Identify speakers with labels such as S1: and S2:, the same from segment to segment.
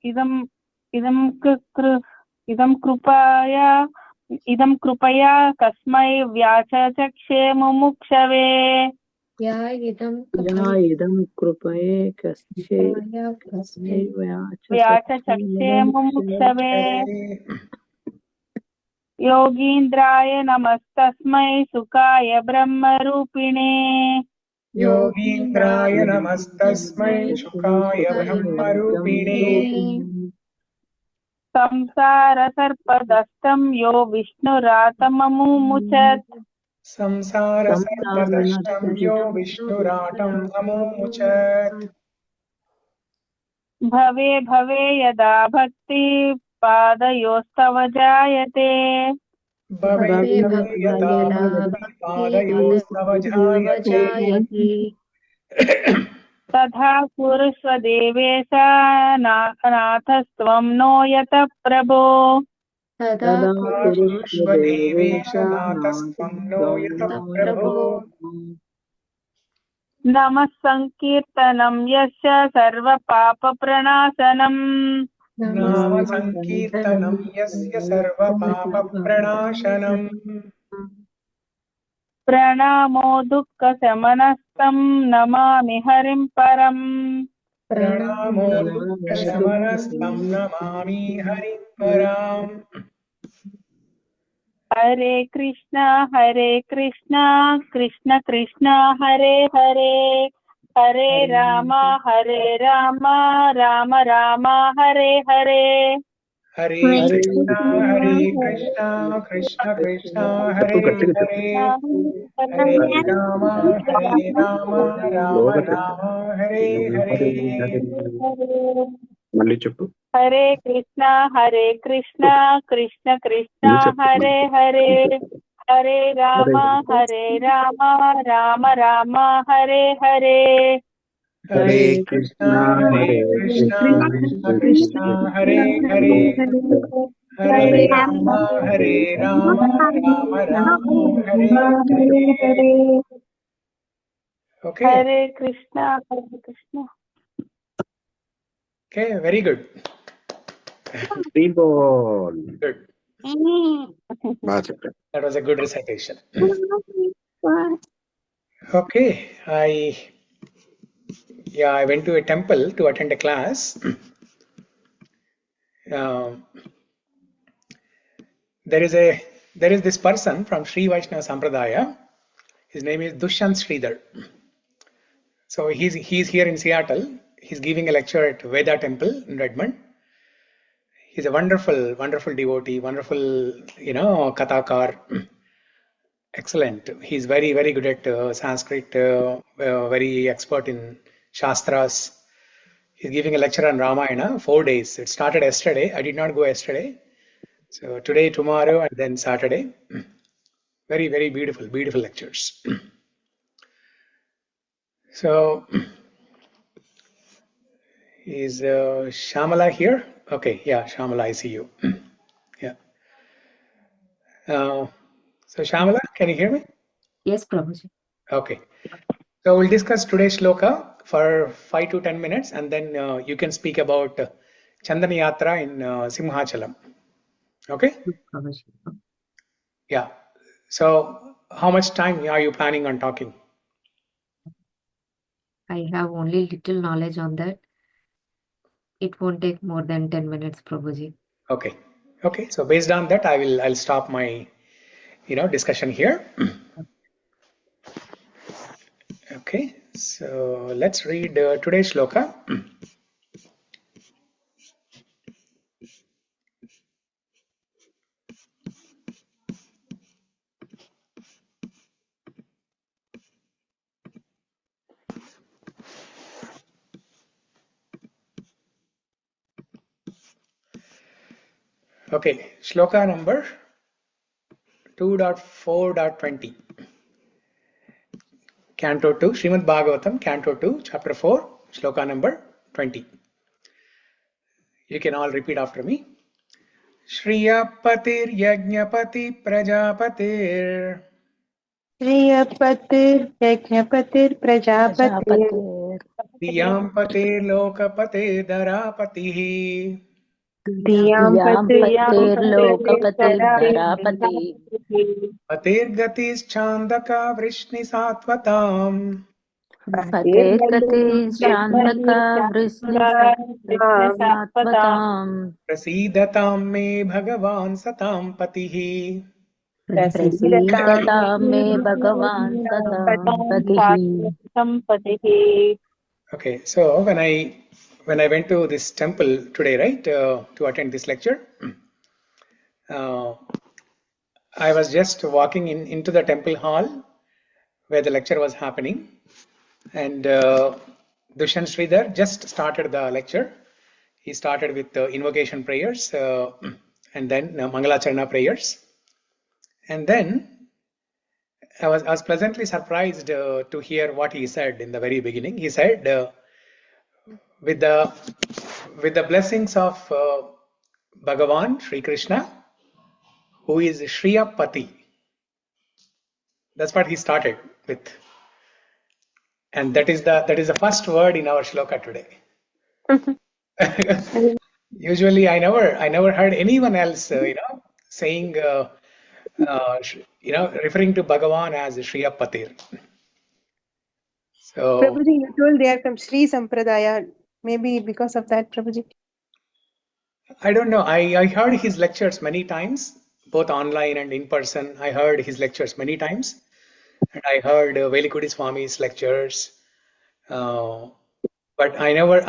S1: इदं कृपया कस्मै व्याचचक्षे मुमुक्षवे
S2: इदं
S3: कृपये कस्मै
S1: व्याचचक्षे मुमुक्षवे योगीन्द्राय नमस्तस्मै सुखाय ब्रह्मरूपिणे
S4: योगीन्द्राय नमस्तस्मै सुखाय ब्रह्मरूपिणे
S1: संसारसर्पदष्टं यो विष्णुरातममुमुचत्
S4: संसारसर्पदष्टं यो विष्णुराटम् अमुमुचत्
S1: भवे भवे यदा भक्ति पादयोस्तव जायते
S4: भवे भवे यदा भक्ति पादयोस्तव जायते
S1: तथा कुरुष्व देवेश नाथस्त्वं नो यतः प्रभो
S4: कुरुष्व देवेश नाथस्त्वं नो यतः प्रभो
S1: नमः संकीर्तनं यस्य सर्वपापप्रणाशनम्
S4: नाम संकीर्तनं यस्य सर्वपापप्रणाशनम्
S1: प्रणामो दुःखशमनस्तं नमामि हरिं परम्
S4: प्रणामो दुःखशमनस्तं नमामि हरिं परम्
S1: हरे Krishna Krishna Krishna Hare Hare Hare Ram Ram Ram Hare Hare
S4: Hare Krishna Krishna Krishna Hare Hare Hare Ram Ram Ram Hare Hare
S1: Hare Krishna Krishna Krishna Hare Hare Hare Ram Ram Ram Hare Hare
S4: Hare Krishna Krishna Krishna Hare Hare Hare Ram Ram Ram Hare Hare Okay.
S1: Hare Krishna.
S4: Okay, very good. Good. That was a good recitation. Okay, I went to a temple to attend a class. There is this person from Sri Vaishnava Sampradaya. His name is Dushyant Sridhar. So he's here in Seattle. He's giving a lecture at Veda Temple in Redmond. He's a wonderful devotee, wonderful, kathakar. Excellent. He's very good at Sanskrit, very expert in Shastras. He's giving a lecture on Ramayana, 4 days. It started yesterday. I did not go yesterday. So today, tomorrow, and then Saturday. Very beautiful lectures. So, is Shamala here? Okay, yeah, Shamala, I see you. Yeah. So Shamala, can you hear me?
S2: Yes, Prabhuji.
S4: Okay. So we'll discuss today's shloka for 5 to 10 minutes, and then you can speak about Chandana Yatra in Simhachalam. Okay?
S2: Prabhuji.
S4: Yeah. So how much time are you planning on talking?
S2: I have only little knowledge on that. It won't take more than 10 minutes, Prabhuji.
S4: Okay. Okay. So based on that, I'll stop my discussion here. Okay. So let's read today's shloka. Okay, shloka number 2.4.20. Canto 2, Śrīmad-Bhāgavatam, Canto 2, Chapter 4, shloka number 20. You can all repeat after me. Shriyapatir Yajñapati Prajapatir
S5: श्रियपतिर्यज्ञपतिर्प्रजापतिर्
S4: Diyam pate lokapate darapatihi.
S1: Diyam
S3: Yam
S1: patirlokapatirdarapati.
S4: Patir gatis chandaka vrishni satvatam.
S3: Pater Gati Chandaka Vrishnasatvatam
S4: Prasidatam me bhagavan satam patihi.
S3: Prasidatam me Bhagavan Satam Patihi.
S4: Okay, so when I went to this temple today, right, to attend this lecture, I was just walking into the temple hall where the lecture was happening, and Dushyant Sridhar just started the lecture. He started with invocation prayers and then Mangalacharana prayers, and then I was pleasantly surprised to hear what he said in the very beginning. He said, with the blessings of Bhagavan Sri Krishna, who is Shriya Pati. That's what he started with, and that is the first word in our shloka today. Usually, I never heard anyone else, saying, referring to Bhagavan as Shriya Patir. So
S5: Prabhuji, you told they are from Sri Sampradaya. Maybe because of that, Prabhuji.
S4: I don't know. I heard his lectures many times, both online and in person. I heard his lectures many times, and I heard Velikudi Swami's lectures, but I never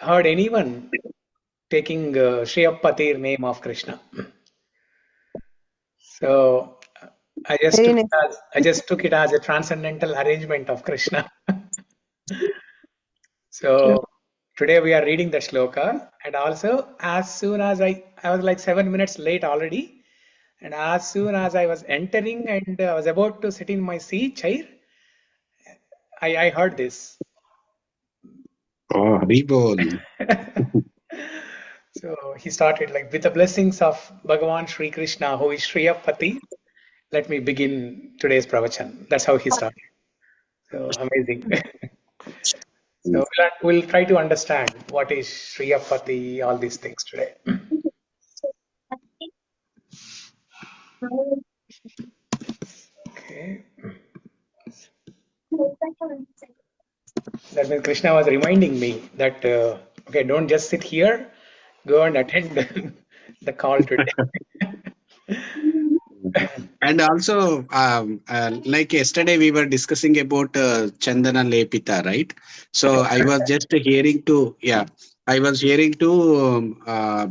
S4: heard anyone taking Shriya Patir name of Krishna. So I
S5: Very nice.
S4: just took it as a transcendental arrangement of Krishna. So today we are reading the shloka, and also as soon as I was like 7 minutes late already, and as soon as I was entering and I was about to sit in my seat chair, I heard this.
S6: Oh, Haribol.
S4: So he started like, with the blessings of Bhagavan Sri Krishna, who is Shriya Pati, let me begin today's pravachan. That's how he started. So amazing. So we'll try to understand what is Shriya Pati, all these things today. Okay. That means Krishna was reminding me that, okay, don't just sit here, go and attend the call today.
S6: And also, like yesterday, we were discussing about Chandana Lepita, right? So I was just hearing to,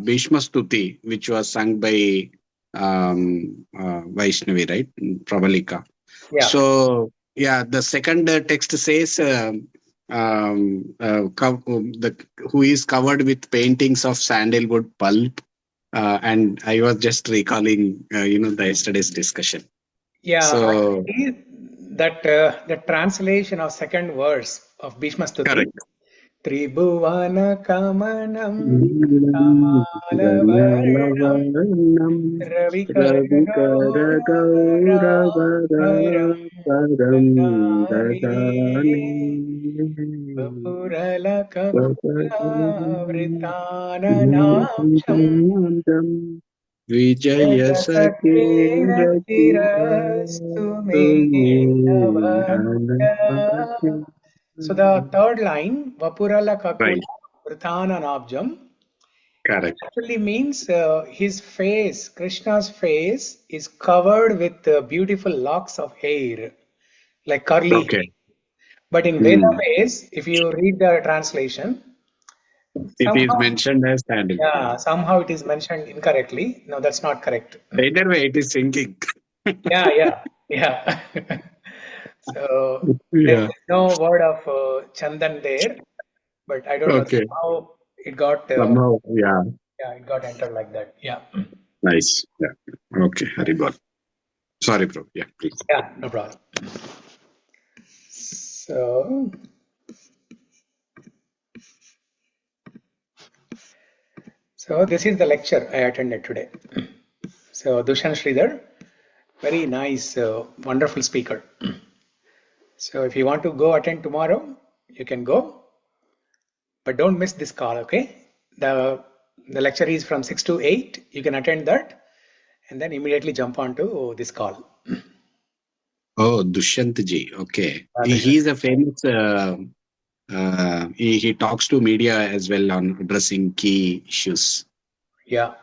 S6: Bhishma Stuti, which was sung by Vaishnavi, right? Pravalika.
S4: Yeah.
S6: So, the second text says, who is covered with paintings of sandalwood pulp. And I was just recalling, the yesterday's discussion.
S4: Yeah.
S6: So,
S4: Actually, that the translation of second verse of Bhishma Stuti.
S6: correct.
S4: Tribhuvana Kamanam Kamalavarnam Ravikara Vrittananamsham
S6: Vijaya
S4: Sakirastu me Navadya. So the third line, Vapurala Kakula
S6: Right.
S4: Vrittananabjam,
S6: Correct.
S4: actually means his face, Krishna's face, is covered with beautiful locks of hair, like curly hair.
S6: Okay.
S4: But in Veda ways, if you read the translation,
S6: It is mentioned as sandalwood.
S4: somehow it is mentioned incorrectly. No, that's not correct.
S6: Either way, it is sinking.
S4: Yeah. So there is no word of Chandan there, but I don't know
S6: Okay.
S4: how it got.
S6: Somehow,
S4: It got entered like that. Yeah.
S6: Nice. Yeah. Okay, Haribol. Sorry, bro. Yeah, please.
S4: Yeah, no problem. So this is the lecture I attended today. So Dushyant Sridhar, very nice, wonderful speaker. So if you want to go attend tomorrow, you can go, but don't miss this call, okay? The lecture is from 6 to 8. You can attend that and then immediately jump onto this call.
S6: Oh, Dushyant ji. Okay.
S4: Yeah,
S6: He's a famous, he talks to media as well on addressing key issues.
S4: yeah.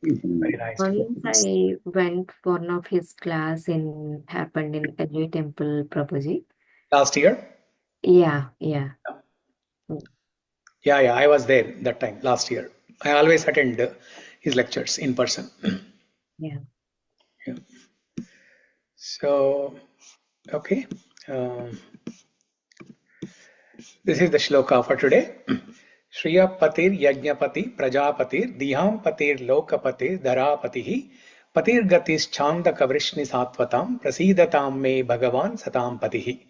S4: Very nice.
S2: Once I went one of his class happened in LA Temple, Prabhuji.
S4: Last year?
S2: Yeah.
S4: Yeah, I was there that time, last year. I always attend his lectures in person.
S2: Yeah.
S4: Yeah. So, okay. This is the shloka for today. Shriya Patir Yajnapatir Prajapatir Diham Patir Lokapatir Dharapatihi Patir Gatis Chandaka Vrishni Satvatam Prasidatam Me Bhagavan Satam Patihi.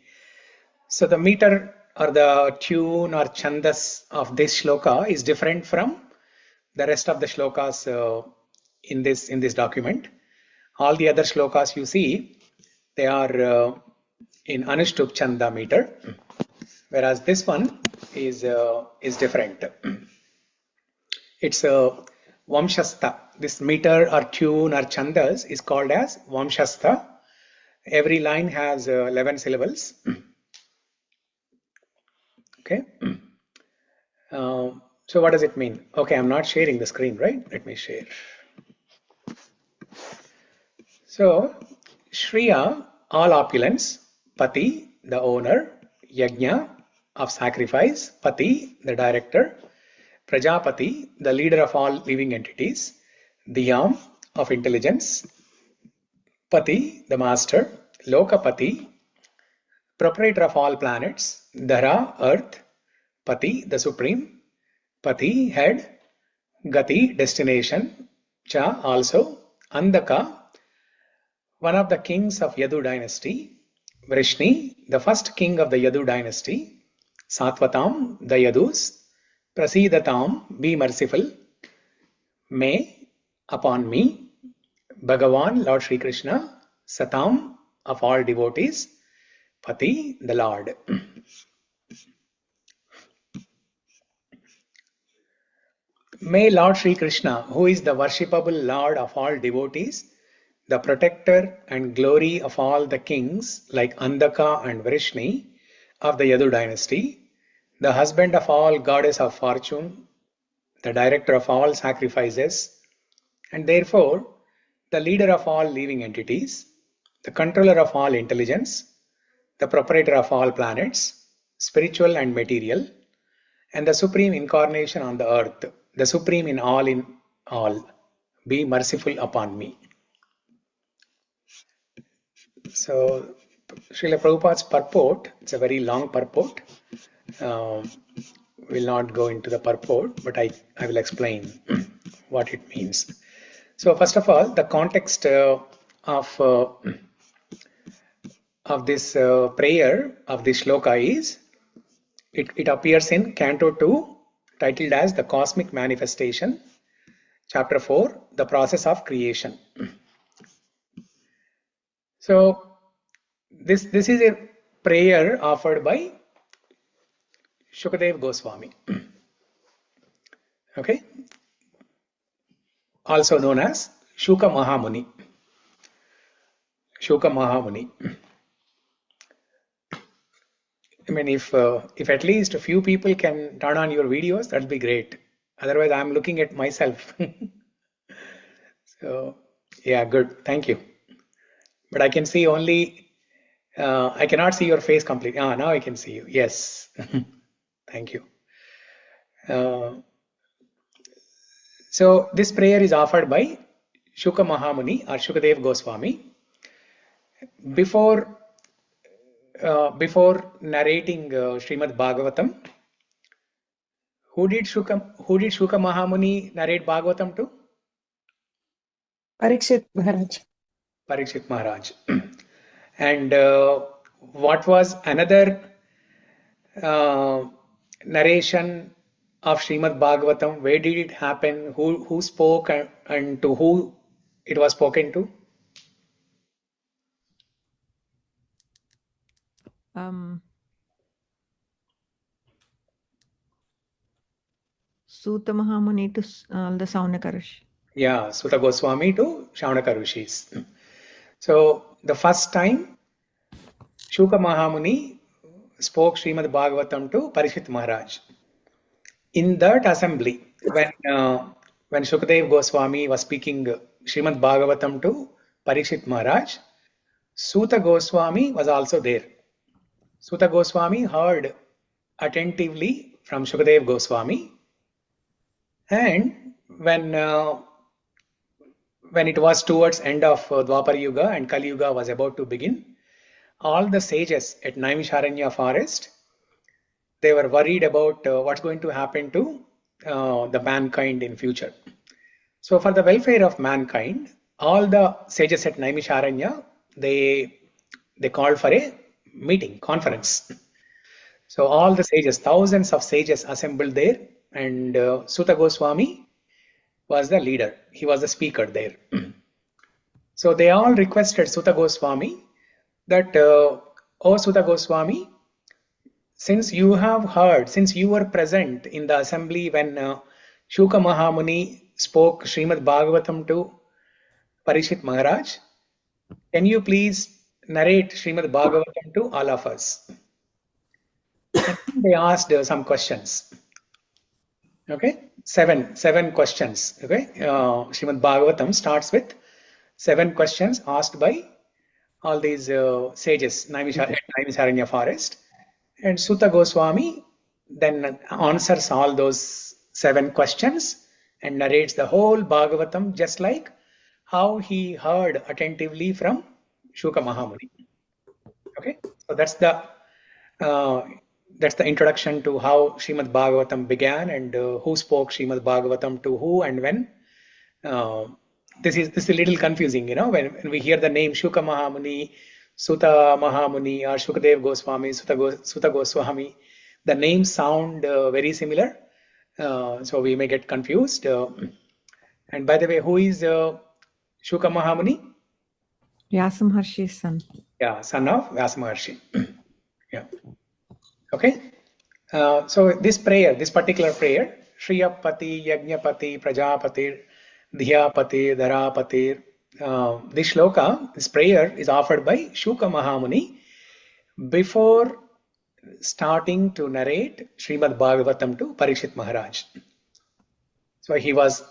S4: So the meter or the tune or chandas of this shloka is different from the rest of the shlokas in this document. All the other shlokas you see, they are in Anushtup Chanda meter, whereas this one is different. It's a Vamshastha. This meter or tune or chandas is called as Vamshastha. Every line has 11 syllables. Okay. So what does it mean? Okay, I'm not sharing the screen, right? Let me share. So, Shriya, all opulence, Pati, the owner, Yajna, of sacrifice, Pati, the director, Prajapati, the leader of all living entities, Dhyam, of intelligence, Pati, the master, Lokapati, proprietor of all planets, Dhara, earth, Pati, the supreme, Pati, head, Gati, destination, Cha, also, Andaka, one of the kings of Yadu dynasty, Vrishni, the first king of the Yadu dynasty, Satvatam, the Yadus, Prasidatam, be merciful, May, upon me, Bhagavan, Lord Sri Krishna, Satam, of all devotees, Pati, the Lord. May Lord Sri Krishna, who is the worshipable Lord of all devotees, the protector and glory of all the kings like Andaka and Vrishni of the Yadu dynasty, the husband of all goddess of fortune, the director of all sacrifices, and therefore the leader of all living entities, the controller of all intelligence, the proprietor of all planets, spiritual and material, and the supreme incarnation on the earth, the supreme in all, be merciful upon me. So, Srila Prabhupada's purport, it's a very long purport. Will not go into the purport, but I will explain what it means. So, first of all, the context of this prayer, of this shloka is, it appears in Canto 2, titled as The Cosmic Manifestation, Chapter 4, The Process of Creation. So, this is a prayer offered by Shukadev Goswami, okay, also known as Shuka Mahamuni. Shuka Mahamuni. I mean, if at least a few people can turn on your videos, that'd be great. Otherwise, I'm looking at myself. So, yeah, good. Thank you. But I can see only. I cannot see your face completely. Ah, now I can see you. Yes. Thank you. So this prayer is offered by Shuka Mahamuni or Shukadev Goswami. Before narrating Śrīmad-Bhāgavatam, who did Shuka Mahamuni narrate Bhagavatam to?
S5: Parikshit Maharaj.
S4: Parikshit Maharaj. And what was another narration of Śrīmad-Bhāgavatam? Where did it happen? Who spoke and to who it was spoken to?
S7: Suta Mahamuni to the Saunaka Rishi.
S4: Yeah, Suta Goswami to Shaunaka Rishis. So the first time Shuka Mahamuni spoke Śrīmad-Bhāgavatam to Parikshit Maharaj. In that assembly, when Shukadev Goswami was speaking Śrīmad-Bhāgavatam to Parikshit Maharaj, Suta Goswami was also there. Suta Goswami heard attentively from Shukadev Goswami, and when it was towards end of Dwapar Yuga and Kali Yuga was about to begin, all the sages at Naimisharanya forest, they were worried about what's going to happen to the mankind in future. So for the welfare of mankind, all the sages at Naimisharanya, they called for a meeting, conference. So all the sages, thousands of sages assembled there, and Suta Goswami was the leader. He was the speaker there. So they all requested Suta Goswami that, oh Suta Goswami, since you have heard, since you were present in the assembly when Shuka Mahamuni spoke Śrīmad-Bhāgavatam to Parikshit Maharaj, can you please narrate Śrīmad-Bhāgavatam to all of us? And they asked some questions. Okay, seven questions. Okay, Śrīmad-Bhāgavatam starts with 7 questions asked by all these sages, Naimisharanya forest. And Suta Goswami then answers all those 7 questions and narrates the whole Bhagavatam just like how he heard attentively from Shuka Mahamuni. Okay, so that's the introduction to how Śrīmad-Bhāgavatam began and who spoke Śrīmad-Bhāgavatam to who and when. This is a little confusing, you know, when we hear the name Shuka Mahamuni, Suta Mahamuni, or Shukadev Goswami, Suta Goswami, the names sound very similar, so we may get confused. And by the way, who is Shuka Mahamuni?
S7: Vyasa Maharshi's son.
S4: Yeah, son of Vyasa Maharshi. Yeah. Okay. So this prayer, this particular prayer, Shriyapati, Yajnapati, Prajapati, Dhyapati, Dharapati, this shloka, this prayer is offered by Shuka Mahamuni before starting to narrate Śrīmad-Bhāgavatam to Parikshit Maharaj. So he was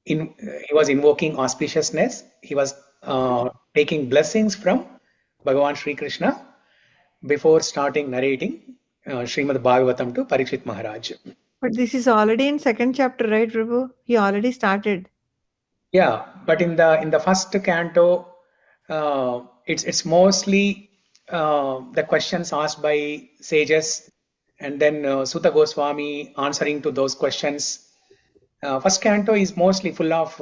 S4: invoking auspiciousness. He was taking blessings from Bhagavan Sri Krishna before starting narrating Śrīmad-Bhāgavatam to Parikshit Maharaj.
S7: But this is already in 2nd chapter, right, Prabhu? He already started.
S4: Yeah, but in the first canto, it's mostly the questions asked by sages, and then Suta Goswami answering to those questions. First canto is mostly full of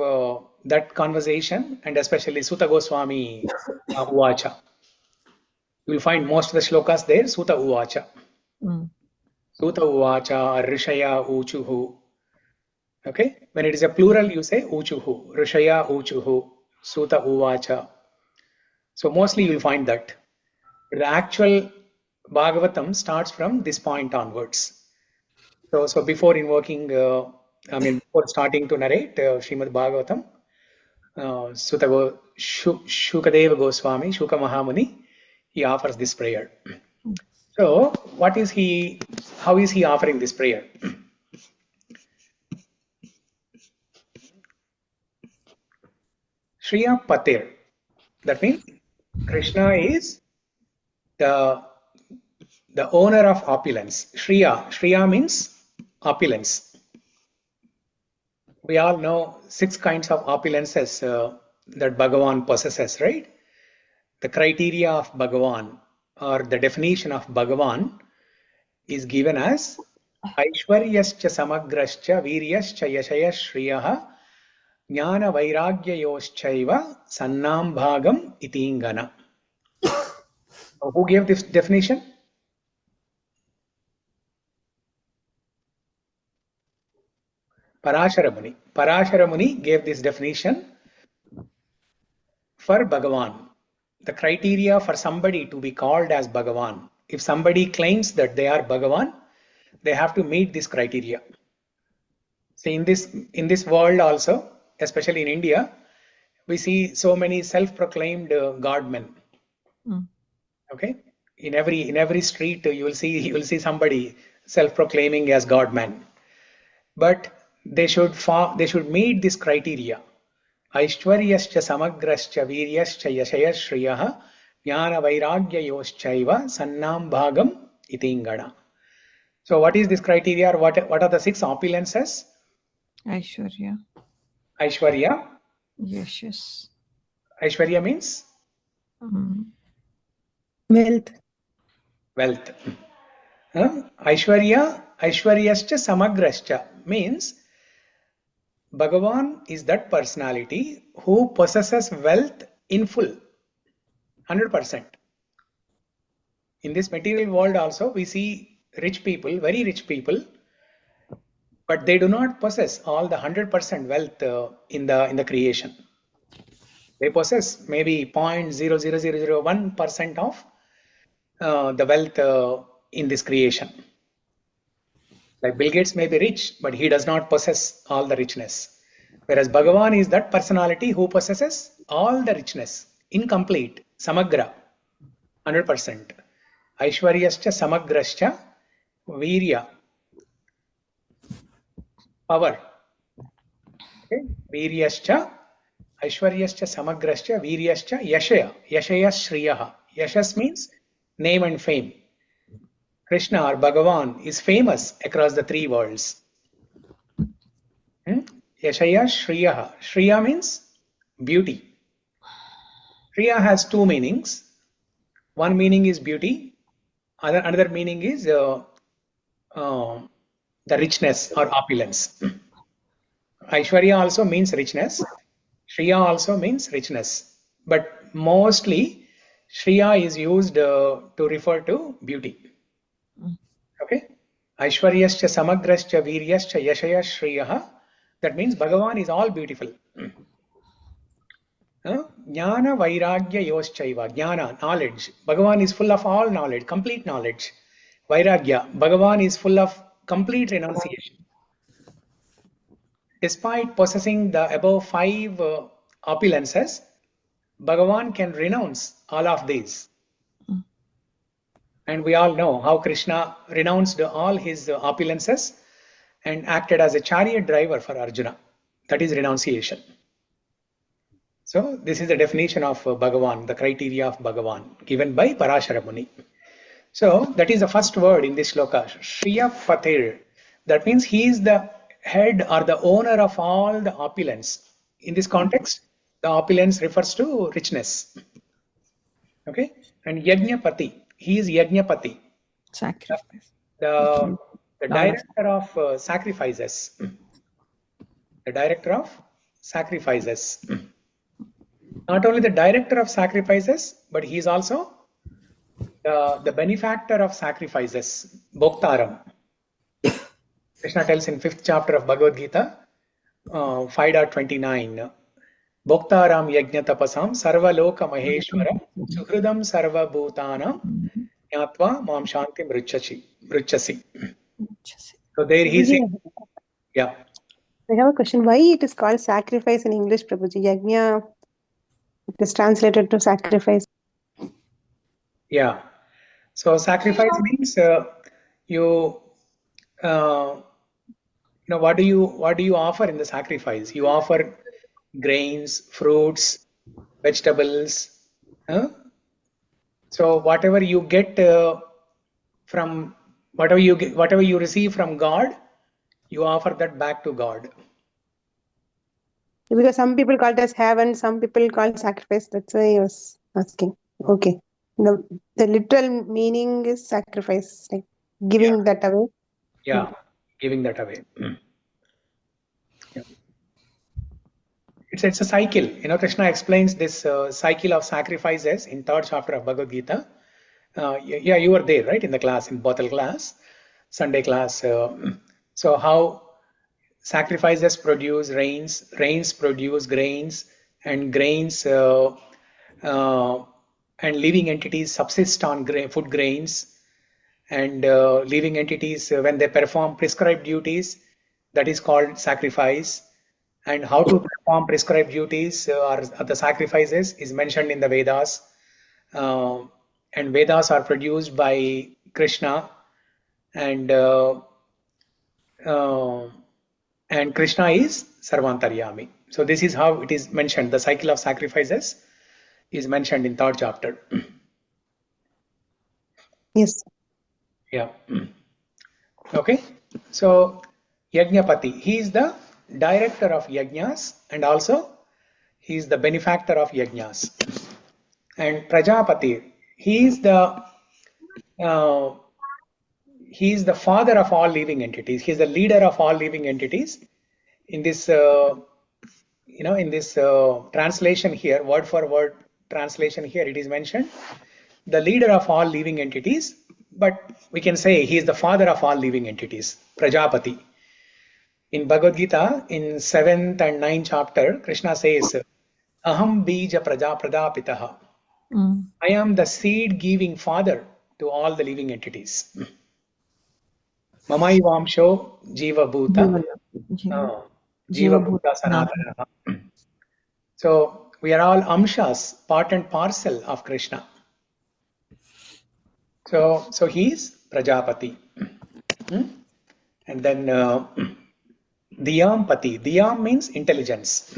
S4: that conversation, and especially Suta Goswami Uvacha. You will find most of the shlokas there, Suta Uvacha. Suta Uvacha, Rishaya Uchuhu. Okay, when it is a plural, you say Uchuhu, Rishaya Uchuhu, Suta Uvacha. So mostly you will find that. The actual Bhagavatam starts from this point onwards. So before invoking, before starting to narrate Śrīmad-Bhāgavatam, Shukadeva Goswami, Shuka Mahamuni, he offers this prayer. So how is he offering this prayer? Shriya Patir. That means Krishna is the owner of opulence. Shriya means opulence. We all know 6 kinds of opulences that Bhagavan possesses, right? The criteria of Bhagavan or the definition of Bhagavan is given as Aishwaryascha Samagrascha Viryascha Yashaya Shriyaha Jnana Vairagyayoschaiva Sannam Bhagam Itingana. Who gave this definition? Parashara Muni. Parashara Muni gave this definition for Bhagavan. The criteria for somebody to be called as Bhagavan. If somebody claims that they are Bhagavan, they have to meet this criteria. See, in this world also, especially in India, we see so many self-proclaimed godmen. Okay, in every street you will see somebody self-proclaiming as godman. But they should meet this criteria. Aishwaryascha samagrascha viryascha yashaya shriyah jnana vairagyayoschaiva sannam bhagam itingana. So what is this criteria? What are the 6 opulences?
S7: Aishwarya.
S4: Aishwarya.
S7: Yes.
S4: Aishwarya means
S5: Wealth.
S4: wealth. Aishwaryascha samagrascha means Bhagavan is that personality who possesses wealth in full, 100%. In this material world also, we see rich people, very rich people, but they do not possess all the 100% wealth in the creation. They possess maybe 0.00001% of the wealth in this creation. Like Bill Gates may be rich, but he does not possess all the richness. Whereas Bhagavan is that personality who possesses all the richness, incomplete, samagra, 100%. Aishwaryascha samagrascha virya, power. Okay? Viryascha, Aishwaryascha samagrascha viryascha yashaya, yashaya shriyah. Yashas means name and fame. Krishna or Bhagavan is famous across the 3 worlds. Yashaya Shriya. Shriya means beauty. Shriya has 2 meanings. One meaning is beauty. Another meaning is the richness or opulence. Aishwarya also means richness. Shriya also means richness. But mostly Shriya is used to refer to beauty. Okay? Aishwaryascha samagrascha viryascha yashaya shriyah. That means Bhagavan is all beautiful. Jnana vairagya yoschaiva. Jnana, knowledge. Bhagavan is full of all knowledge, complete knowledge. Vairagya. Bhagavan is full of complete renunciation. Despite possessing the above 5 opulences, Bhagavan can renounce all of these. And we all know how Krishna renounced all his opulences and acted as a chariot driver for Arjuna. That is renunciation. So this is the definition of Bhagavan, the criteria of Bhagavan given by Parashara Muni. So that is the first word in this shloka, Shriya Patir. That means he is the head or the owner of all the opulence. In this context, the opulence refers to richness. Okay? And Yajnapati, he is Yajnapati.
S7: Sacrifice.
S4: The director of sacrifices. The director of sacrifices. Not only the director of sacrifices, but he is also the benefactor of sacrifices. Bhoktaram. Krishna tells in 5th chapter of Bhagavad Gita, 5.29. Bhoktaram yajna tapasam sarva loka maheshwara suhridam sarva bhutanam Nyatva mam shantim ruchasi. So there he is. Yeah.
S5: I have a question. Why it is called sacrifice in English, Prabhuji? Yajna, it is translated to sacrifice.
S4: Yeah. So sacrifice means what do you offer in the sacrifice? You offer grains, fruits, vegetables. So whatever you get from whatever you receive from God, you offer that back to God.
S5: Because some people call it as heaven, some people call it sacrifice. That's why I was asking. Okay. The literal meaning is sacrifice, like giving that away.
S4: Yeah, giving that away. Yeah. It's a cycle. Krishna explains this cycle of sacrifices in 3rd chapter of Bhagavad Gita. Yeah, you were there, right, in the class, in Bothal class, Sunday class. So how sacrifices produce rains, rains produce grains, and grains and living entities subsist on food grains, and living entities, when they perform prescribed duties, that is called sacrifice, and how to perform prescribed duties or the sacrifices is mentioned in the Vedas. And Vedas are produced by Krishna, and Krishna is Sarvantaryami. So this is how it is mentioned. The cycle of sacrifices is mentioned in 3rd chapter.
S5: Yes.
S4: Yeah. Okay. So Yajnapati, he is the director of yajnas, and also he is the benefactor of yajnas. And Prajapati, he is the father of all living entities. He is the leader of all living entities. In this, in this translation here, word for word translation here, it is mentioned the leader of all living entities, but we can say he is the father of all living entities, Prajapati. In Bhagavad Gita, in 7th and 9th chapter, Krishna says, Aham bija prajapitah. I am the seed-giving father to all the living entities. Mamai vamsho jiva bhuta. Jiva bhuta sanatana. So we are all amshas, part and parcel of Krishna. So he is Prajapati. And then Diyam Pati. Diyam means intelligence.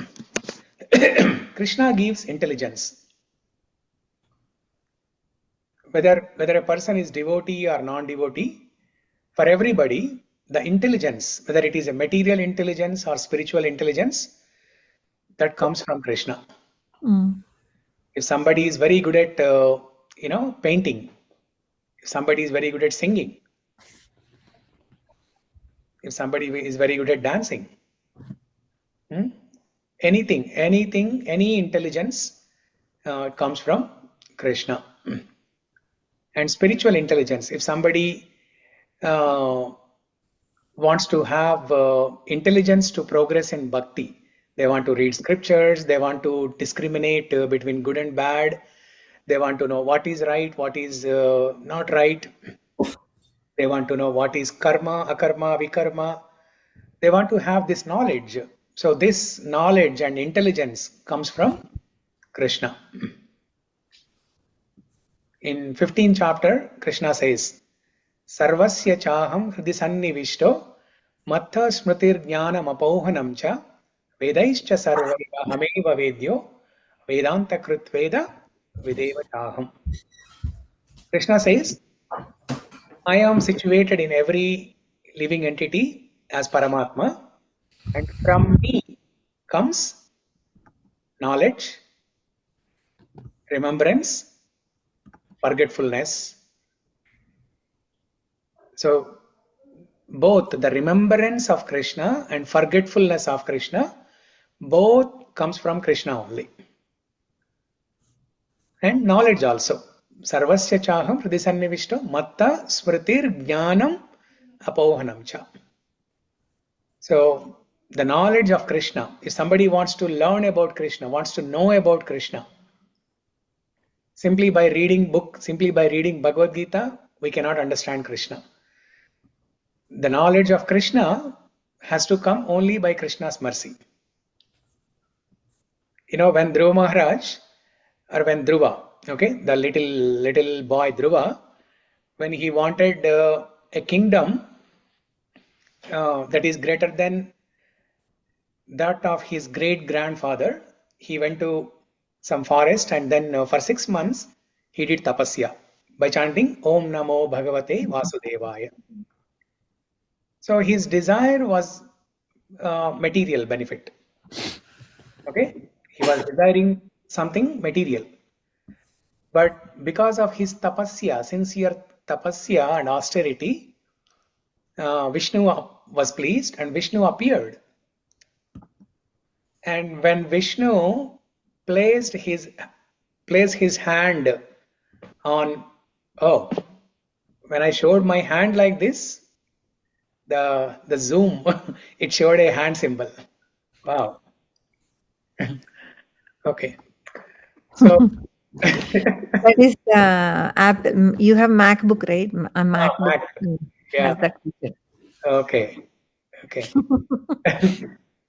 S4: Krishna gives intelligence. Whether a person is devotee or non-devotee, for everybody, the intelligence, whether it is a material intelligence or spiritual intelligence, that comes from Krishna. If somebody is very good at, painting, if somebody is very good at singing, if somebody is very good at dancing, anything, any intelligence comes from Krishna. And spiritual intelligence, if somebody wants to have intelligence to progress in bhakti, they want to read scriptures, they want to discriminate between good and bad, they want to know what is right, what is not right, they want to know what is karma, akarma, vikarma, they want to have this knowledge. So this knowledge and intelligence comes from Krishna. In 15th chapter, Krishna says, Sarvasya chaham hridi sannivishto mattha smritir jnanam apohanam cha vedaischa sarvaiva hameva vedyo vedanta kritveda videva chaham. Krishna says, I am situated in every living entity as Paramatma, and from me comes knowledge, remembrance, forgetfulness. So both the remembrance of Krishna and forgetfulness of Krishna, both comes from Krishna only. And knowledge also. Sarvasya chaham hridisannivishto matta smritir jnanam apohanam cha. So the knowledge of Krishna, if somebody wants to learn about Krishna, wants to know about Krishna, simply by reading Bhagavad Gita, we cannot understand Krishna. The knowledge of Krishna has to come only by Krishna's mercy. When Dhruva Maharaj, or when Dhruva, the little boy Dhruva, when he wanted a kingdom that is greater than that of his great-grandfather, he went to some forest, and then for 6 months he did tapasya by chanting Om Namo Bhagavate Vasudevaya. So his desire was material benefit. He was desiring something material. But because of his tapasya, sincere tapasya and austerity, Vishnu was pleased and Vishnu appeared. And when Vishnu placed his hand on, when I showed my hand like this, the zoom, it showed a hand symbol. Wow. Okay. So
S7: That is the app. You have MacBook, right? A MacBook
S4: Mac. Yeah.
S7: has that feature.
S4: Okay. Okay.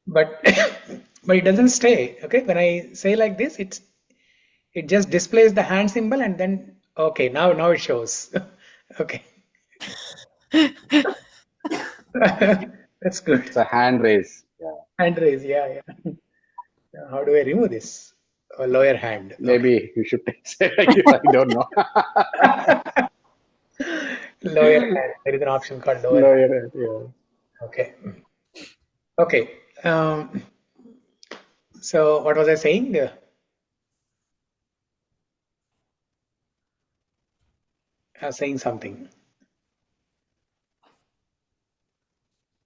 S4: but but it doesn't stay. Okay, when I say like this, it just displays the hand symbol and then okay, now it shows. Okay. That's good.
S6: It's a hand raise. Yeah.
S4: Hand raise, yeah. How do I remove this? Lower hand. Okay.
S6: Maybe you should say I don't know.
S4: Lower hand. There is an option called lower hand.
S6: Lower hand, yeah.
S4: Okay. Okay. So what was I saying? I was saying something.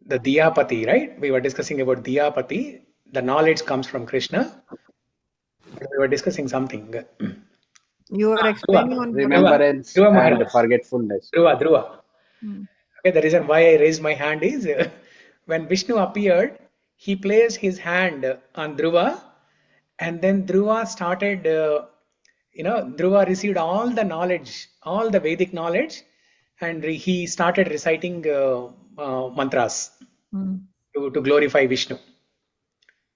S4: The Diyapati, right? We were discussing about Diyapati. The knowledge comes from Krishna. We were discussing something.
S7: You were explaining on
S6: Remembrance
S4: Dhruva
S6: and
S4: Maharaj.
S6: forgetfulness.
S4: Dhruva.
S7: Hmm.
S4: Okay, the reason why I raised my hand is when Vishnu appeared, he placed his hand on Dhruva, and then Dhruva started, Dhruva received all the knowledge, all the Vedic knowledge, and he started reciting mantras
S7: Hmm.
S4: to glorify Vishnu.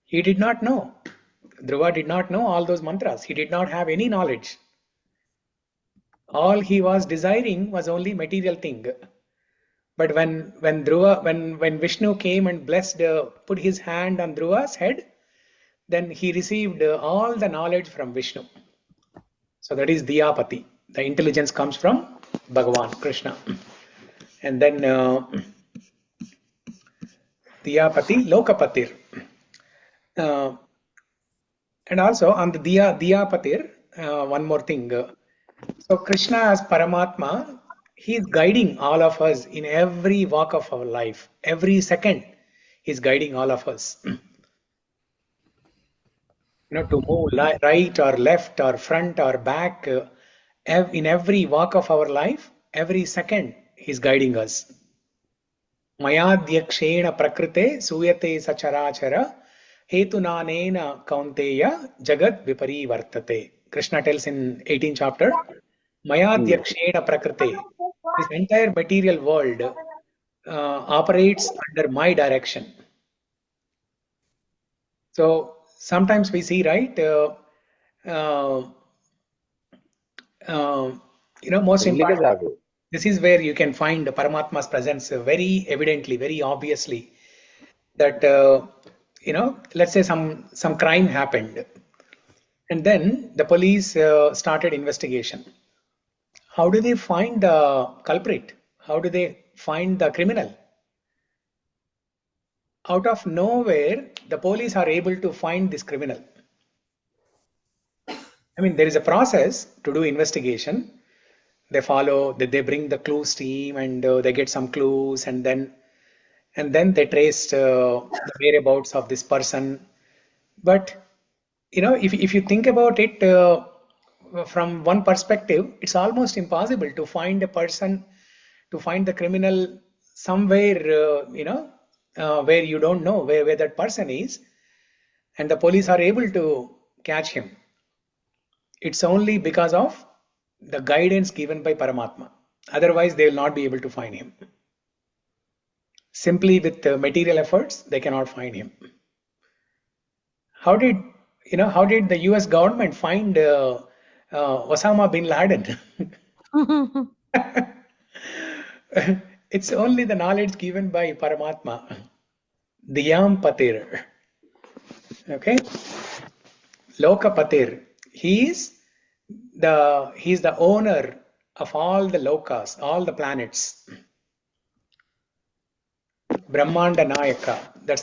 S4: He did not know. Dhruva did not know all those mantras. He did not have any knowledge. All he was desiring was only material thing. But when Vishnu came and blessed, put his hand on Dhruva's head, then he received all the knowledge from Vishnu. So that is Diyapati. The intelligence comes from Bhagavan, Krishna. And then Diyapati, Lokapatir. And also on the Diyapatir, one more thing. So Krishna as Paramatma, he is guiding all of us in every walk of our life. Every second, he is guiding all of us. To move right or left or front or back, in every walk of our life, every second, he is guiding us. Mayadhyakshena prakrite suyate sacharachara hetunanena kaunteya jagat viparivartate. Krishna tells in 18th chapter, Mayadhyakshena prakrite. This entire material world operates under my direction. So sometimes we see, right? Most important. This is where you can find Paramatma's presence very evidently, very obviously. That let's say some crime happened, and then the police started investigation. How do they find the culprit? How do they find the criminal? Out of nowhere, the police are able to find this criminal. I mean, there is a process to do investigation. They follow, they bring the clues team, and they get some clues, and then they trace the whereabouts of this person. But if you think about it from one perspective, it's almost impossible to find a person, to find the criminal somewhere, where you don't know where that person is, and the police are able to catch him. It's only because of the guidance given by Paramatma. Otherwise, they will not be able to find him. Simply with material efforts, they cannot find him. How did the US government find Osama bin Laden? It's only the knowledge given by Paramatma. Diyam Patir. Okay? Lokapatir. He's the owner of all the lokas, all the planets. Brahmanda Nayaka. That's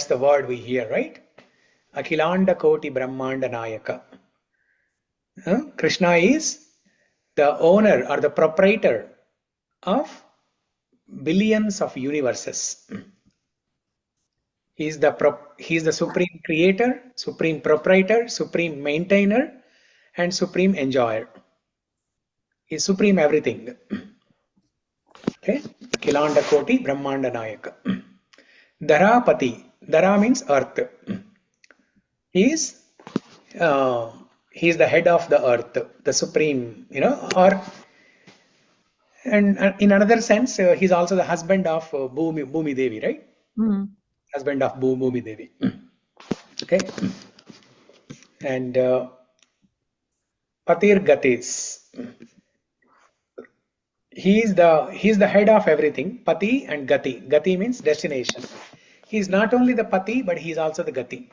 S4: the word we hear, right? Akhilanda Koti Brahmanda Nayaka. Krishna is the owner or the proprietor of billions of universes. He is the supreme creator, supreme proprietor, supreme maintainer, and supreme enjoyer. He is supreme everything. Okay? Kilanda Koti Brahmanda Nayaka. Dharapati. Dhara means earth. He is the head of the earth, the supreme, and in another sense, he's also the husband of Bhumi Devi, right? husband of Bhumi Devi. Okay. And Patir Gatis. He is the head of everything. Pati and Gati. Gati means destination. He is not only the Pati, but he is also the Gati.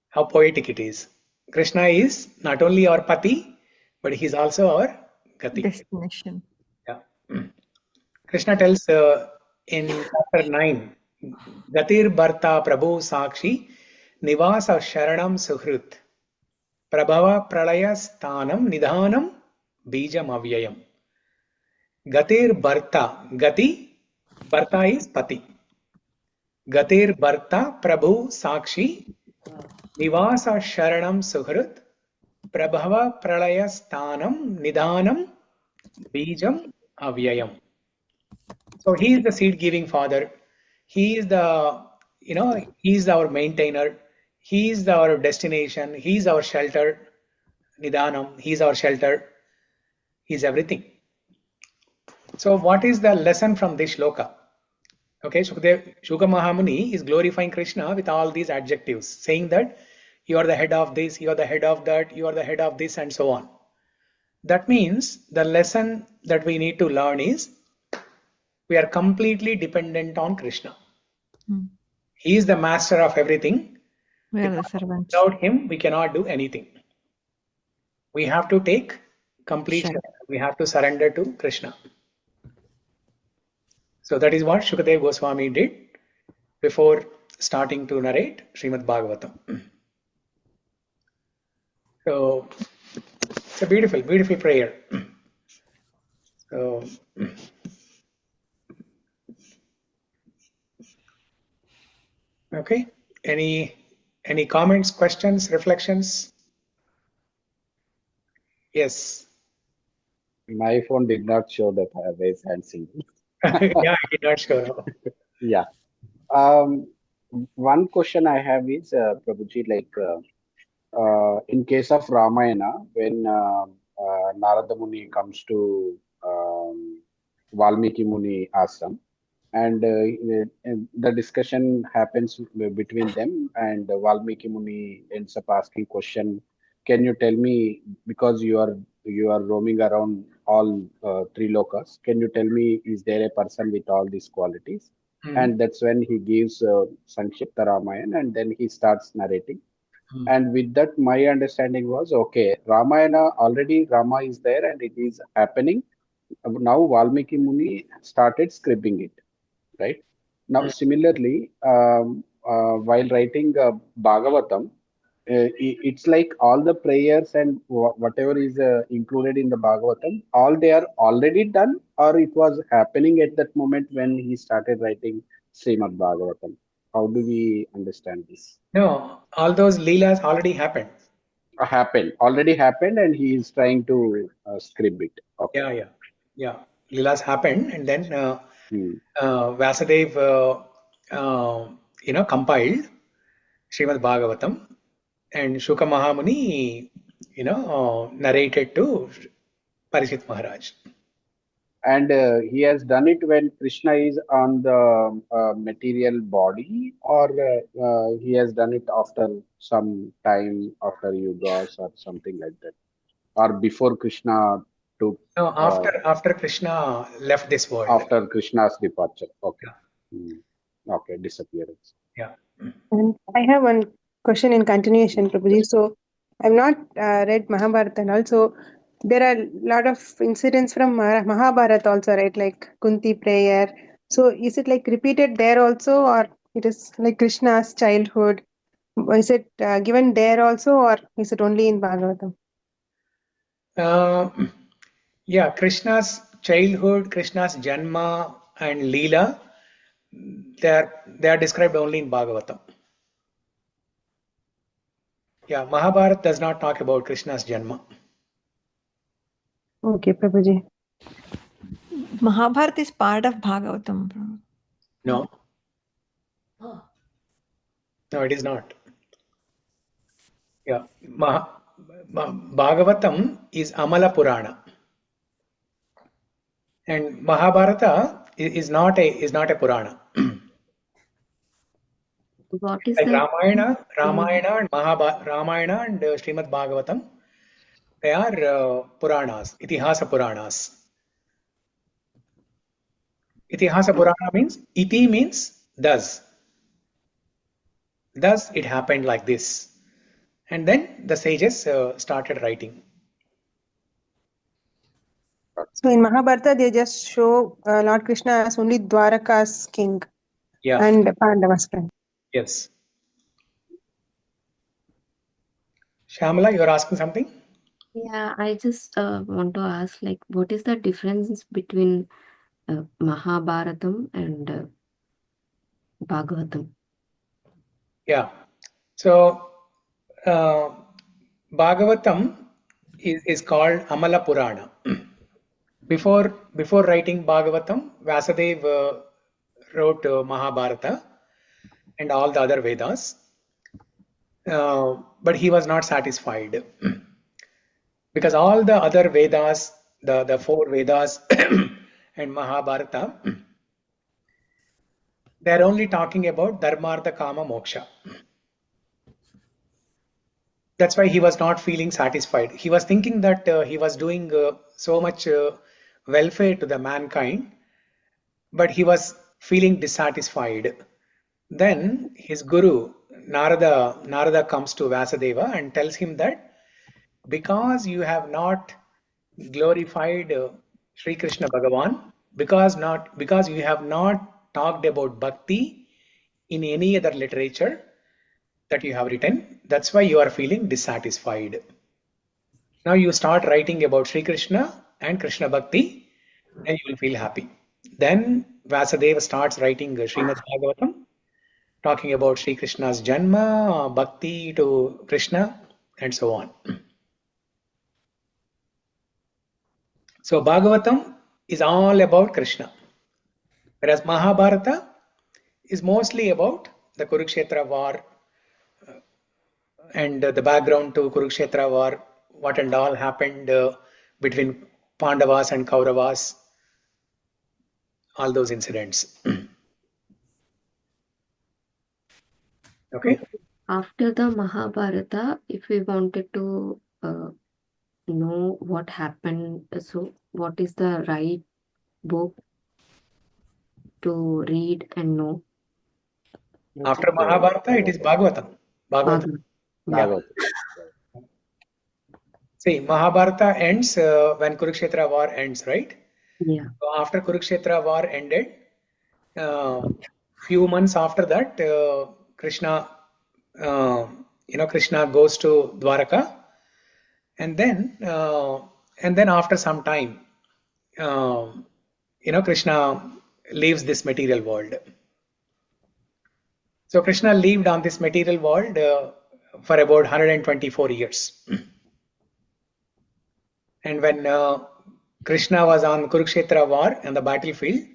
S4: How poetic it is. Krishna is not only our Pati, but he is also our Gati.
S7: Destination.
S4: Yeah. Krishna tells in chapter 9, Gatir Bharta Prabhu Sakshi Nivasa Sharanam Suhrut Prabhava Pralaya Sthanam Nidhanam Bijam Avyayam. Gatir Bharta. Gati. Bharta is Pati. Gatir Bharta Prabhu Sakshi Nivasa Sharanam Suhrut Prabhava Pralaya Sthanam Nidhanam Bijam Avyayam. So he is the seed giving father. He is he is our maintainer. He is our destination. He is our shelter. Nidhanam. He is our shelter. He is everything. So what is the lesson from this shloka? Okay, Shuka Mahamuni is glorifying Krishna with all these adjectives, saying that you are the head of this, you are the head of that, you are the head of this, and so on. That means the lesson that we need to learn is we are completely dependent on Krishna. He is the master of everything.
S7: We are the servants.
S4: Without him, we cannot do anything. We have to take complete
S7: Sure.
S4: we have to surrender to Krishna. So that is what Shukadev Goswami did before starting to narrate Śrīmad-Bhāgavatam. So it's a beautiful, beautiful prayer. So okay, any comments, questions, reflections? Yes.
S8: My phone did not show that I raised hand symbol.
S4: Yeah, I did not show.
S8: Yeah. One question I have is, Prabhuji, in case of Ramayana, when Narada Muni comes to Valmiki Muni ashram, and the discussion happens between them, and Valmiki Muni ends up asking question, can you tell me, because you are roaming around all three lokas, can you tell me, is there a person with all these qualities? And that's when he gives Sankshipta Ramayana, and then he starts narrating. And with that, my understanding was, okay, Ramayana, already Rama is there and it is happening. Now Valmiki Muni started scribbling it, right? Now, similarly, while writing Bhagavatam, it's like all the prayers and whatever is included in the Bhagavatam, all they are already done, or it was happening at that moment when he started writing Śrīmad-Bhāgavatam. How do we understand this?
S4: No, all those leelas already happened.
S8: Already happened, and he is trying to scribe it. Okay.
S4: Yeah. Leelas happened, and then Vasudev, compiled Śrīmad-Bhāgavatam, and Shuka Mahamuni, narrated to Parishit Maharaj.
S8: And he has done it when Krishna is on the material body, or he has done it after some time, after yugas or something like that, or before Krishna took.
S4: No, after Krishna left this world.
S8: After Krishna's departure. Okay. Okay, disappearance.
S4: Yeah.
S5: And I have one question in continuation, Prabhuji. So I've not read Mahabharata, and also there are a lot of incidents from Mahabharata also, right? Like Kunti prayer. So is it like repeated there also, or it is like Krishna's childhood? Is it given there also, or is it only in Bhagavatam?
S4: Yeah, Krishna's childhood, Krishna's Janma and Leela, they are described only in Bhagavatam. Yeah, Mahabharata does not talk about Krishna's Janma.
S5: Okay, Prabhuji.
S7: Mahabharata is part of Bhagavatam. Prabhu.
S4: No. No, it is not. Yeah, Bhagavatam is Amala Purana, and Mahabharata is not a Purana.
S2: What is
S4: Like
S2: the
S4: Ramayana and Ramayana and Śrīmad-Bhāgavatam, they are Puranas, Itihasa Puranas. Itihasa Purana means, iti means thus. Thus it happened like this. And then the sages started writing.
S5: So in Mahabharata, they just show Lord Krishna as only Dwaraka's king
S4: Yeah.
S5: and Pandava's friend.
S4: Yes. Shyamala, you are asking something?
S2: Yeah, I just want to ask, like, what is the difference between Mahabharatam and Bhagavatam?
S4: Yeah. So Bhagavatam is called Amala Purana. Before writing Bhagavatam, Vyasadeva wrote Mahabharata and all the other Vedas, but he was not satisfied because all the other Vedas, the four Vedas and Mahabharata, they are only talking about Dharmartha Kama Moksha. That's why he was not feeling satisfied. He was thinking that he was doing so much welfare to the mankind, but he was feeling dissatisfied. Then his guru Narada comes to Vyasadeva and tells him that because you have not glorified Sri Krishna Bhagavan, because you have not talked about bhakti in any other literature that you have written, that's why you are feeling dissatisfied. Now you start writing about Sri Krishna and Krishna Bhakti, then you will feel happy. Then Vyasadeva starts writing Śrīmad-Bhāgavatam, talking about Sri Krishna's Janma, Bhakti to Krishna, and so on. So Bhagavatam is all about Krishna, whereas Mahabharata is mostly about the Kurukshetra war and the background to Kurukshetra war, what and all happened between Pandavas and Kauravas, all those incidents. Okay.
S2: After the Mahabharata, if we wanted to know what happened, so what is the right book to read and know?
S4: After Mahabharata, it is Bhagavatam. Bhagavatam.
S2: Bhagavatam.
S4: Yeah. See, Mahabharata ends when Kurukshetra war ends, right?
S2: Yeah.
S4: So after Kurukshetra war ended, few months after that, Krishna, Krishna goes to Dwaraka, and then after some time, Krishna leaves this material world. So Krishna lived on this material world for about 124 years. And when Krishna was on Kurukshetra war on the battlefield,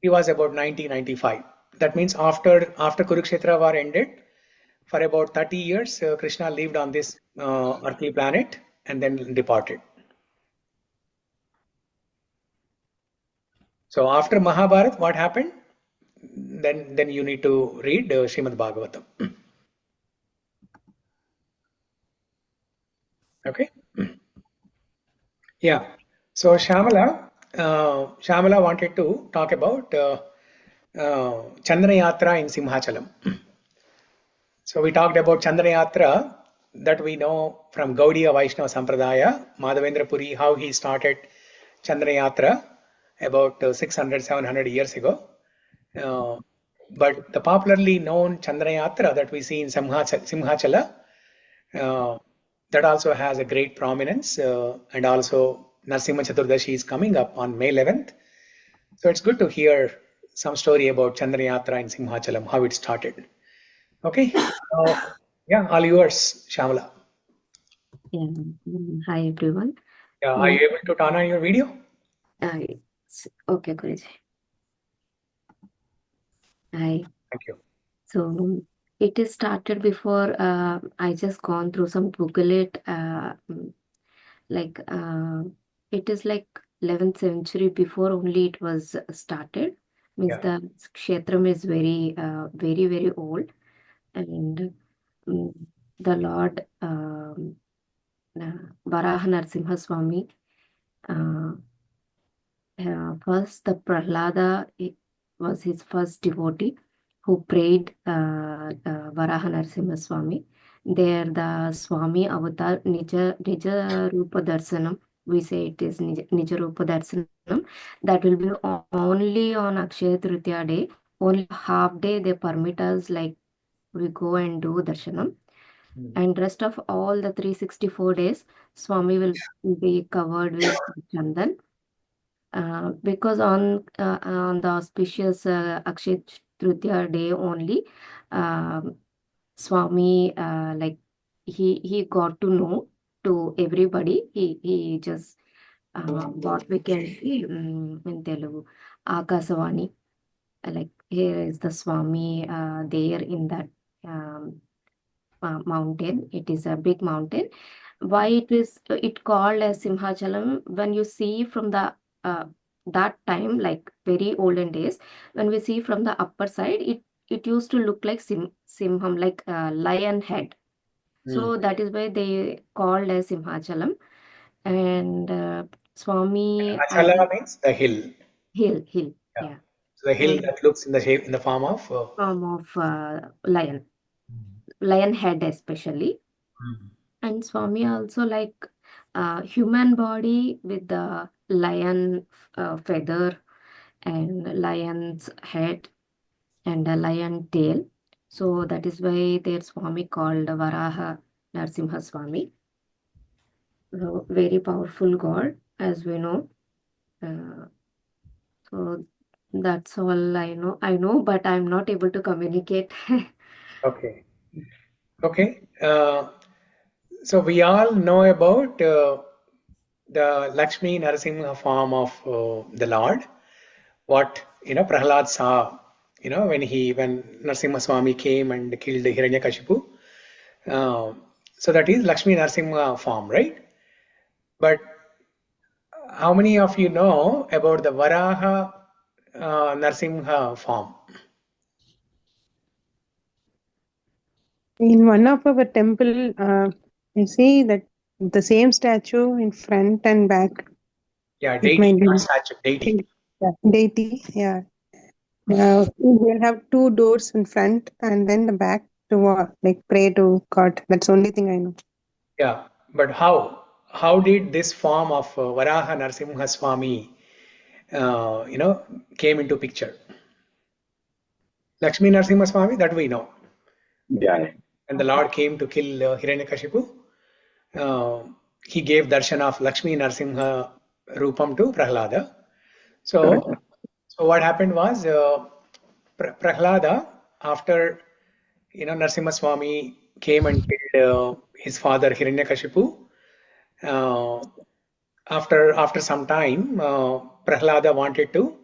S4: he was about 90-95. That means after Kurukshetra war ended, for about 30 years, Krishna lived on this earthly planet and then departed. So after Mahabharata, what happened? Then you need to read Śrīmad-Bhāgavatam. Okay. Yeah. So Shyamala wanted to talk about Chandrayatra in Simhachalam. So we talked about Chandrayatra that we know from Gaudiya Vaishnava Sampradaya, Madhavendra Puri, how he started Chandrayatra about 600-700 years ago. But the popularly known Chandrayatra that we see in Simhachala, that also has a great prominence, and also Narasimha Chaturdashi is coming up on May 11th. So it's good to hear some story about Chandrayatra in Simhachalam, how it started. Okay. Yeah, all yours, Shyamala.
S2: Yeah. Hi, everyone.
S4: Yeah, are you able to turn on your video?
S2: Okay, Guruji. Hi.
S4: Thank you.
S2: So it is started before I just gone through some Google it. It is like 11th century before only it was started. Means
S4: Yeah.
S2: the Kshetram is very, very, very old. and the Lord Varaha Narasimha Swami, first the Prahlada was his first devotee who prayed Varaha Narasimha Swami. There the Swami avatar Nija Rupa Darsanam, we say it is Nija Rupa Darsanam, that will be only on Akshaya Tritiya day. Only half day they permit us, like we go and do darshanam, and rest of all the 364 days Swami will be covered with chandan, because on the auspicious Akshaya Tritiya day only, Swami like he got to know to everybody. He just what we can see in Telugu, Akasavani, like here is the Swami there in that mountain. It is a big mountain. Why it called as Simhachalam? When you see from the that time, like very olden days, when we see from the upper side, it used to look like Simham, like lion head. So that is why they called as Simhachalam. And Swami
S4: Achala means the hill.
S2: hill,
S4: Yeah. So the hill that looks in the shape, in the form of
S2: form of lion head especially. And Swami also like human body with the lion feather and lion's head and a lion tail. So that is why their Swami called Varaha Narasimha Swami. So very powerful God, as we know. So that's all I know. I know, but I'm not able to communicate.
S4: Okay. So we all know about the Lakshmi Narasimha form of the Lord. What Prahlad saw, when Narasimha Swami came and killed Hiranyakashipu. So that is Lakshmi Narasimha form, right? But how many of you know about the Varaha Narasimha form?
S5: In one of our temple, you see that the same statue in front and back.
S4: Yeah,
S5: It
S4: deity,
S5: might be
S4: not statue, deity.
S5: deity. Yeah. They'll have two doors in front and then the back to like pray to God. That's the only thing I know.
S4: Yeah, but how did this form of Varaha Narasimha Swami came into picture? Lakshmi Narasimha Swami, that we know.
S8: Yeah.
S4: When the Lord came to kill Hiranyakashipu, he gave darshan of Lakshmi Narasimha Rupam to Prahlada. So what happened was Prahlada, after Narasimha Swami came and killed his father Hiranyakashipu, after some time, Prahlada wanted to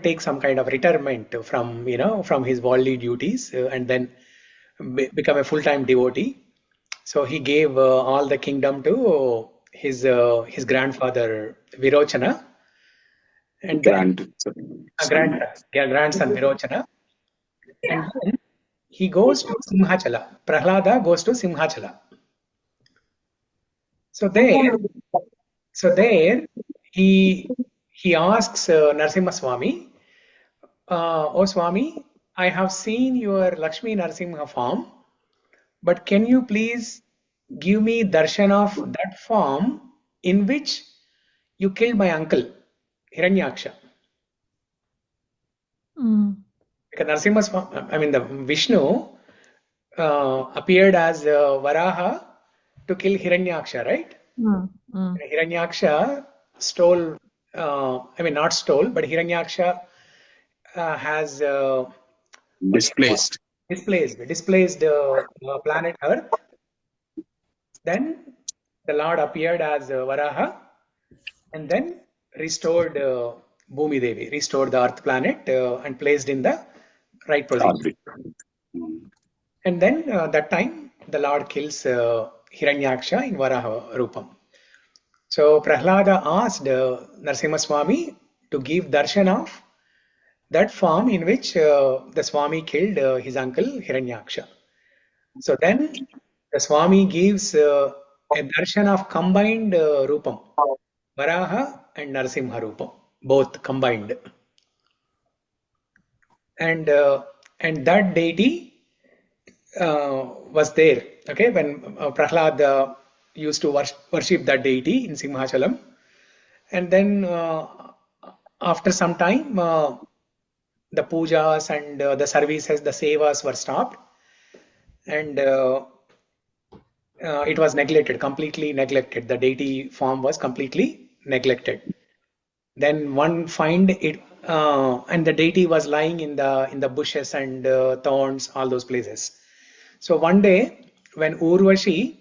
S4: take some kind of retirement from his worldly duties and then become a full-time devotee. So he gave all the kingdom to his grandfather Virochana, and then grandson Virochana, and then he goes to Simhachala. Prahlada goes to Simhachala. So there he asks Narasimha Swami, "Oh Swami, I have seen your Lakshmi Narasimha form, but can you please give me darshan of that form in which you killed my uncle Hiranyaksha?" Because Narasimha Swami, I mean the Vishnu appeared as Varaha to kill Hiranyaksha, right? Hiranyaksha stole, not stole, but Hiranyaksha has
S6: Displaced.
S4: displaced planet Earth. Then the Lord appeared as Varaha and then restored Bhumi Devi, restored the Earth planet and placed in the right position. And then that time the Lord kills Hiranyaksha in Varaha Rupam. So Prahlada asked Narasimha Swami to give darshan of that form in which the Swami killed his uncle Hiranyaksha. So then the Swami gives a darshan of combined Rupam, Varaha and Narasimha Rupam, both combined. And that deity was there, okay, when Prahlad used to worship that deity in Simhachalam. And then after some time, the pujas and the services, the sevas were stopped, and it was neglected, completely neglected. The deity form was completely neglected. Then one find it, and the deity was lying in the bushes and thorns, all those places. So one day, when Urvashi,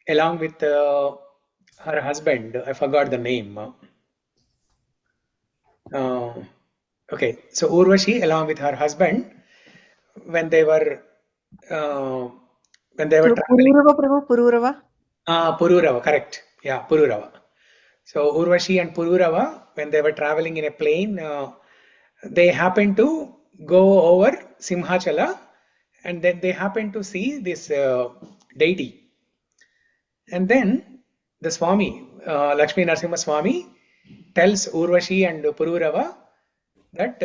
S4: along with her husband, I forgot the name. Okay, so Urvashi, along with her husband, when they were traveling.
S7: Pururava, Prabhu, Pururava.
S4: Pururava, correct. Yeah, Pururava. So Urvashi and Pururava, when they were traveling in a plane, they happened to go over Simhachala, and then they happened to see this deity. And then the Swami, Lakshmi Narasimha Swami, tells Urvashi and Pururava that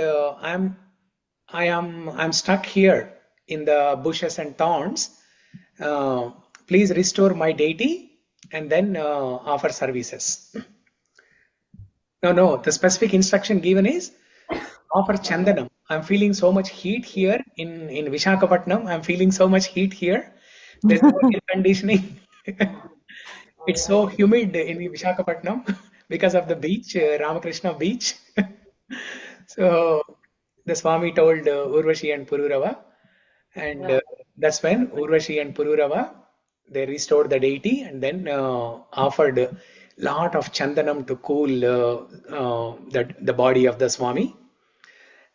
S4: I am stuck here in the bushes and thorns. Please restore my deity and then offer services. No, the specific instruction given is offer chandanam. I'm feeling so much heat here in Visakhapatnam. I'm feeling so much heat here. There's no air conditioning. It's so humid in Visakhapatnam because of the beach, Ramakrishna beach. So the Swami told Urvashi and Pururava, and that's when Urvashi and Pururava, they restored the deity and then offered a lot of chandanam to cool the body of the Swami.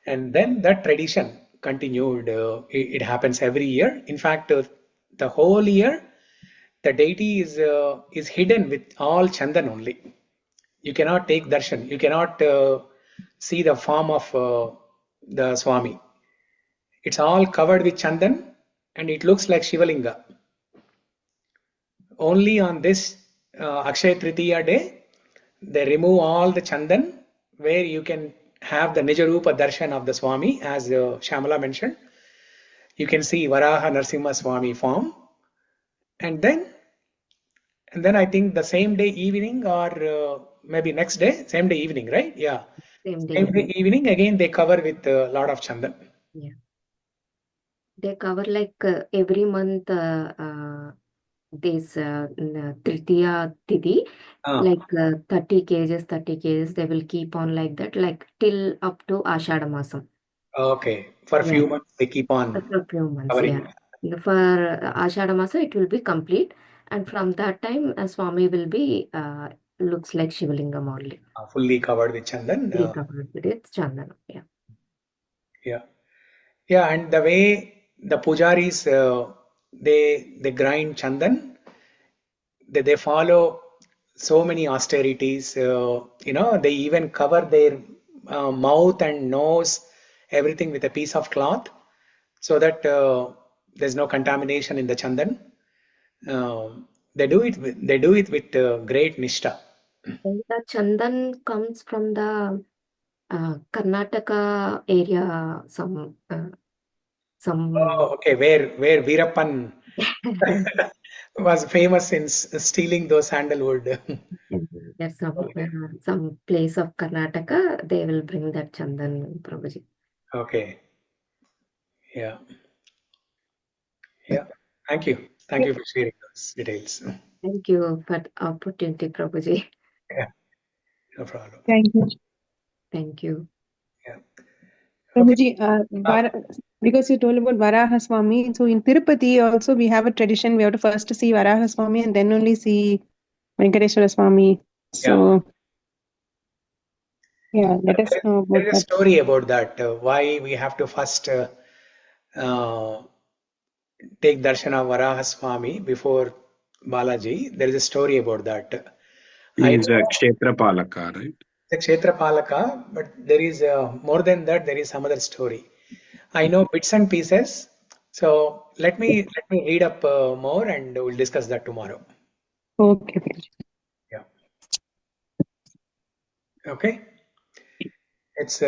S4: And then that tradition continued. It happens every year. In fact, the whole year, the deity is hidden with all chandan only. You cannot take darshan. You cannot see the form of the Swami. It's all covered with chandan, and it looks like Shivalinga. Only on this Akshaya Tritiya day, they remove all the chandan, where you can have the Nijarupa darshan of the Swami, as Shamala mentioned. You can see Varaha Narasimha Swami form, and then I think the same day evening, or maybe next day, same day evening, right? Yeah.
S2: Same
S4: Same day evening, again they cover with a lot of chandan.
S2: Yeah. They cover like every month this Tritiya Tithi, like 30 kgs, they will keep on like that, like till up to Ashada Masam.
S4: Okay, for a few months they keep on
S2: For a few months,
S4: covering.
S2: yeah. For Ashada Masa, it will be complete, and from that time, Swami will be looks like Shivalingam only.
S4: Fully covered with chandan.
S2: Fully covered with its chandana, yeah.
S4: Yeah, and the way the pujaris they grind chandan, they follow so many austerities. They even cover their mouth and nose, everything with a piece of cloth, so that there's no contamination in the chandan. They do it with great nishta.
S2: And the chandan comes from the Karnataka area, some.
S4: Oh, okay, where Veerappan was famous in stealing those sandalwood.
S2: There's
S4: Okay.
S2: some place of Karnataka, they will bring that chandan, Prabhuji.
S4: Okay. Yeah. Thank you for sharing those details.
S2: Thank you for the opportunity, Prabhuji.
S4: Yeah, no problem.
S5: Thank you.
S2: Thank you.
S4: Yeah.
S5: Prabhuji, because you told about Varaha Swami, so in Tirupati also we have a tradition. We have to first see Varaha Swami and then only see Venkateswara Swami. So, yeah, let us know about
S4: There is a
S5: that.
S4: story about that. Why we have to first take darshan of Varaha Swami before Balaji. There is a story about that.
S6: He is a Kshetra Palaka, right?
S4: the Kshetrapalaka, but there is more than that. There is some other story. I know bits and pieces. So let me read up more, and we'll discuss that tomorrow.
S5: Okay, Prabhuji.
S4: Yeah. Okay. It's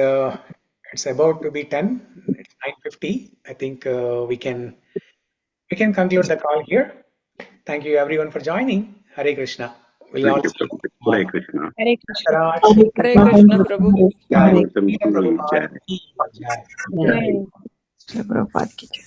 S4: about to be 10. It's 9:50. I think we can conclude the call here. Thank you everyone for joining. Hare Krishna. We'll all
S6: Thank you,
S4: see you
S6: Prabhu.
S4: tomorrow.
S6: Hare Krishna.
S5: Hare Krishna.
S4: Raj,
S7: Hare Krishna, Prabhu.
S4: Jai.
S6: Bhagavatam
S4: Srila
S6: 2
S4: Prabhupada
S6: Jai.
S4: ki Jai.
S2: Yeah.
S5: Jai.
S7: Prabhupada ki jai.